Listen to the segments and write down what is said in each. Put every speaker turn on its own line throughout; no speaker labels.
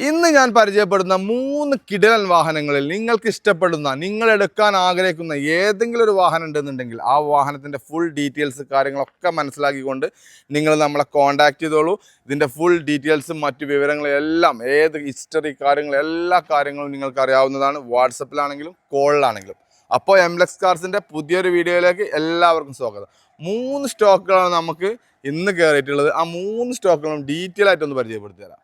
ഇന്ന് ഞാൻ പരിചയപ്പെടുന്ന 3 കിടിലൻ വാഹനങ്ങളിൽ നിങ്ങൾക്ക് ഇഷ്ടപ്പെടുന്ന, നിങ്ങൾ എടുക്കാൻ ആഗ്രഹിക്കുന്ന ഏതെങ്കിലും ഒരു വാഹനം ഉണ്ടെന്നുണ്ടെങ്കിൽ ആ വാഹനത്തിൻ്റെ ഫുൾ ഡീറ്റെയിൽസ് കാര്യങ്ങളൊക്കെ മനസ്സിലാക്കിക്കൊണ്ട് നിങ്ങൾ നമ്മളെ കോൺടാക്റ്റ് ചെയ്തോളൂ. ഇതിൻ്റെ ഫുൾ ഡീറ്റെയിൽസും മറ്റു വിവരങ്ങളും എല്ലാം, ഏത് ഹിസ്റ്ററി കാര്യങ്ങളും എല്ലാ കാര്യങ്ങളും നിങ്ങൾക്ക് അറിയാവുന്നതാണ്. വാട്സപ്പിലാണെങ്കിലും കോളിലാണെങ്കിലും. അപ്പോൾ എംലെക്സ് കാർസിൻ്റെ പുതിയൊരു വീഡിയോയിലേക്ക് എല്ലാവർക്കും സ്വാഗതം. 3 സ്റ്റോക്കുകളാണ് നമുക്ക് ഇന്ന് കയറിയിട്ടുള്ളത്. ആ 3 സ്റ്റോക്കുകളും ഡീറ്റെയിൽ ആയിട്ടൊന്ന് പരിചയപ്പെടുത്തി തരാം.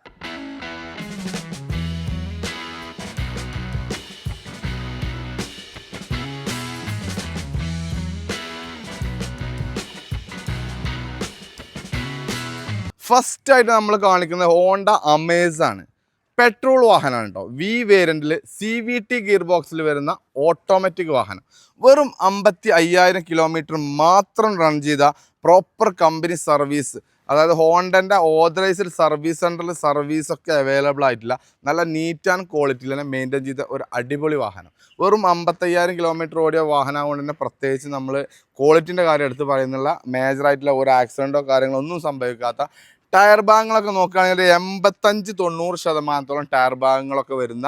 ഫസ്റ്റ് ആയിട്ട് നമ്മൾ കാണിക്കുന്നത് ഹോണ്ട അമേസ് ആണ്. പെട്രോൾ വാഹനമാണ് കേട്ടോ. വി വേരിയൻറ്റിൽ CVT ഗിയർ ബോക്സിൽ വരുന്ന ഓട്ടോമാറ്റിക് വാഹനം. വെറും 55,000 കിലോമീറ്റർ മാത്രം റൺ ചെയ്ത പ്രോപ്പർ കമ്പനി സർവീസ്, അതായത് ഹോണ്ടൻ്റെ ഓതറൈസ്ഡ് സർവീസ് സെൻറ്ററിൽ സർവീസൊക്കെ അവൈലബിൾ ആയിട്ടില്ല. നല്ല നീറ്റ് ആൻഡ് ക്വാളിറ്റിയിൽ തന്നെ മെയിൻറ്റെയിൻ ചെയ്ത ഒരു അടിപൊളി വാഹനം. വെറും 55,000 കിലോമീറ്റർ ഓടിയ വാഹനമാകൊണ്ട് തന്നെ പ്രത്യേകിച്ച് നമ്മൾ ക്വാളിറ്റിൻ്റെ കാര്യം എടുത്ത് പറയുന്നുള്ള മേജറായിട്ടുള്ള ഒരു ആക്സിഡൻറ്റോ കാര്യങ്ങളോ ഒന്നും സംഭവിക്കാത്ത ടയർ ഭാഗങ്ങളൊക്കെ നോക്കുകയാണെങ്കിൽ 85-90% ടയർ ഭാഗങ്ങളൊക്കെ വരുന്ന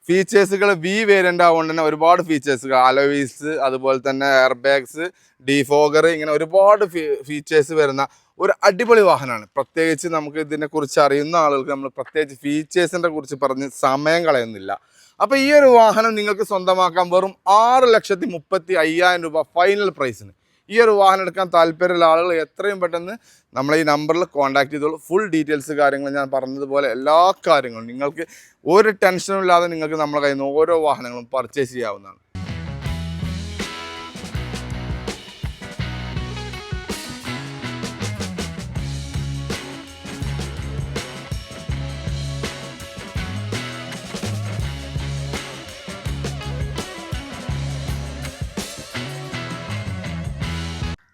ഫീച്ചേഴ്സുകൾ വി വേരിയൻ്റ് ആവുകൊണ്ട് തന്നെ ഒരുപാട് ഫീച്ചേഴ്സുകൾ, അലോവീസ്, അതുപോലെ തന്നെ എയർ ബാഗ്സ്, ഡിഫോഗർ, ഇങ്ങനെ ഒരുപാട് ഫീച്ചേഴ്സ് വരുന്ന ഒരു അടിപൊളി വാഹനമാണ്. പ്രത്യേകിച്ച് നമുക്ക് ഇതിനെക്കുറിച്ച് അറിയുന്ന ആളുകൾക്ക് നമ്മൾ പ്രത്യേകിച്ച് ഫീച്ചേഴ്സിൻ്റെ കുറിച്ച് പറഞ്ഞ് സമയം കളയുന്നില്ല. അപ്പോൾ ഈ ഒരു വാഹനം നിങ്ങൾക്ക് സ്വന്തമാക്കാൻ വെറും 6,35,000 രൂപ ഫൈനൽ പ്രൈസിന് ഈ ഒരു വാഹനം എടുക്കാൻ താല്പര്യമുള്ള ആളുകൾ എത്രയും പെട്ടെന്ന് നമ്മളെ ഈ നമ്പറിൽ കോൺടാക്ട് ചെയ്തോളൂ. ഫുൾ ഡീറ്റെയിൽസ് കാര്യങ്ങൾ ഞാൻ പറഞ്ഞതുപോലെ എല്ലാ കാര്യങ്ങളും നിങ്ങൾക്ക് ഒരു ടെൻഷനും ഇല്ലാതെ നിങ്ങൾക്ക് നമ്മുടെ കയ്യിൽ നിന്ന് ഓരോ വാഹനങ്ങളും പർച്ചേസ് ചെയ്യാവുന്നതാണ്.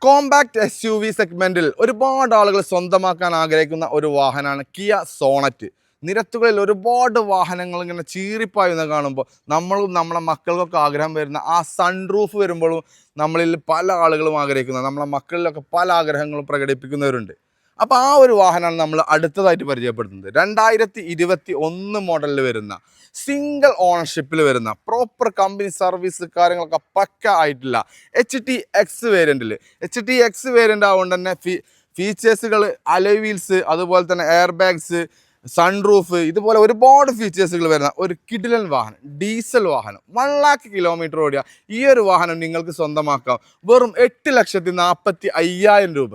കോമ്പാക്ട് SUV സെഗ്മെൻറ്റിൽ ഒരുപാട് ആളുകൾ സ്വന്തമാക്കാൻ ആഗ്രഹിക്കുന്ന ഒരു വാഹനമാണ് കിയ സോണറ്റ്. നിരത്തുകളിൽ ഒരുപാട് വാഹനങ്ങൾ ഇങ്ങനെ ചീറിപ്പായുന്ന കാണുമ്പോൾ നമ്മളും നമ്മളെ മക്കൾക്കൊക്കെ ആഗ്രഹം വരുന്ന ആ സൺറൂഫ് വരുമ്പോഴും നമ്മളിൽ പല ആളുകളും ആഗ്രഹിക്കുന്നത്, നമ്മളെ മക്കളിലൊക്കെ പല ആഗ്രഹങ്ങളും പ്രകടിപ്പിക്കുന്നവരുണ്ട്. അപ്പോൾ ആ ഒരു വാഹനമാണ് നമ്മൾ അടുത്തതായിട്ട് പരിചയപ്പെടുത്തുന്നത്. 2021 മോഡലിൽ വരുന്ന സിംഗിൾ ഓണർഷിപ്പിൽ വരുന്ന പ്രോപ്പർ കമ്പനി സർവീസ് കാര്യങ്ങളൊക്കെ പക്ക ആയിട്ടില്ല HTX വേരിയൻറ്റിൽ. HTX വേരിയൻ്റ് ആവുകൊണ്ട് തന്നെ ഫീച്ചേഴ്സുകൾ, അലോയ് വീൽസ്, അതുപോലെ തന്നെ എയർ ബാഗ്സ്, സൺറൂഫ്, ഇതുപോലെ ഒരുപാട് ഫീച്ചേഴ്സുകൾ വരുന്ന ഒരു കിടിലൻ വാഹനം, ഡീസൽ വാഹനം. 1 lakh കിലോമീറ്റർ ഓടിയ ഈ ഒരു വാഹനം നിങ്ങൾക്ക് സ്വന്തമാക്കാം വെറും 8,45,000 രൂപ.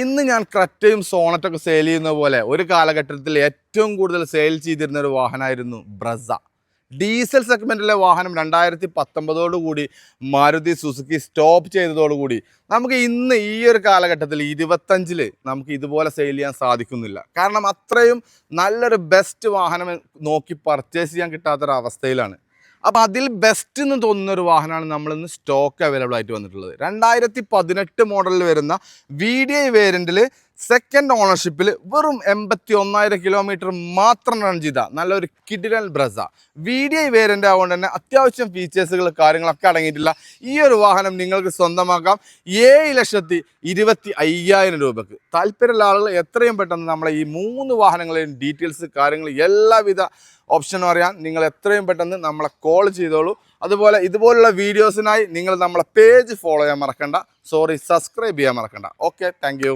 ഇന്ന് ഞാൻ ക്രെറ്റയും സോണറ്റൊക്കെ സെയിൽ ചെയ്യുന്ന പോലെ ഒരു കാലഘട്ടത്തിൽ ഏറ്റവും കൂടുതൽ സെയിൽ ചെയ്തിരുന്ന ഒരു വാഹനമായിരുന്നു ബ്രസ. ഡീസൽ സെഗ്മെൻറ്റിലെ വാഹനം 2019 മാരുതി സുസുക്കി സ്റ്റോപ്പ് ചെയ്തതോടുകൂടി നമുക്ക് ഇന്ന് ഈ ഒരു കാലഘട്ടത്തിൽ 25 നമുക്ക് ഇതുപോലെ സെയിൽ ചെയ്യാൻ സാധിക്കുന്നില്ല. കാരണം അത്രയും നല്ലൊരു ബെസ്റ്റ് വാഹനം നോക്കി പർച്ചേസ് ചെയ്യാൻ കിട്ടാത്തൊരവസ്ഥയിലാണ്. അപ്പോൾ അതിൽ ബെസ്റ്റ് എന്ന് തോന്നുന്നൊരു വാഹനമാണ് നമ്മളിന്ന് സ്റ്റോക്ക് അവൈലബിൾ ആയിട്ട് വന്നിട്ടുള്ളത്. 2018 മോഡലിൽ വരുന്ന VDI വേരിയൻറ്റിൽ സെക്കൻഡ് ഓണർഷിപ്പിൽ വെറും 81,000 കിലോമീറ്റർ മാത്രം റൺ ചെയ്ത നല്ലൊരു കിടിലൻ ബ്രസ. VDI വേരിയൻ്റ് ആവുകൊണ്ട് തന്നെ അത്യാവശ്യം ഫീച്ചേഴ്സുകൾ കാര്യങ്ങളൊക്കെ അടങ്ങിയിട്ടില്ല ഈ ഒരു വാഹനം നിങ്ങൾക്ക് സ്വന്തമാക്കാം 7,25,000 രൂപക്ക്. താല്പര്യമുള്ള ആളുകൾ എത്രയും പെട്ടെന്ന് നമ്മളെ ഈ 3 വാഹനങ്ങളെയും ഡീറ്റെയിൽസ് കാര്യങ്ങൾ എല്ലാവിധ ഓപ്ഷനും അറിയാൻ നിങ്ങൾ എത്രയും പെട്ടെന്ന് നമ്മളെ കോൾ ചെയ്തോളൂ. അതുപോലെ ഇതുപോലുള്ള വീഡിയോസിനായി നിങ്ങൾ നമ്മളെ പേജ് ഫോളോ ചെയ്യാൻ മറക്കണ്ട, സബ്സ്ക്രൈബ് ചെയ്യാൻ മറക്കണ്ട. Okay, thank you.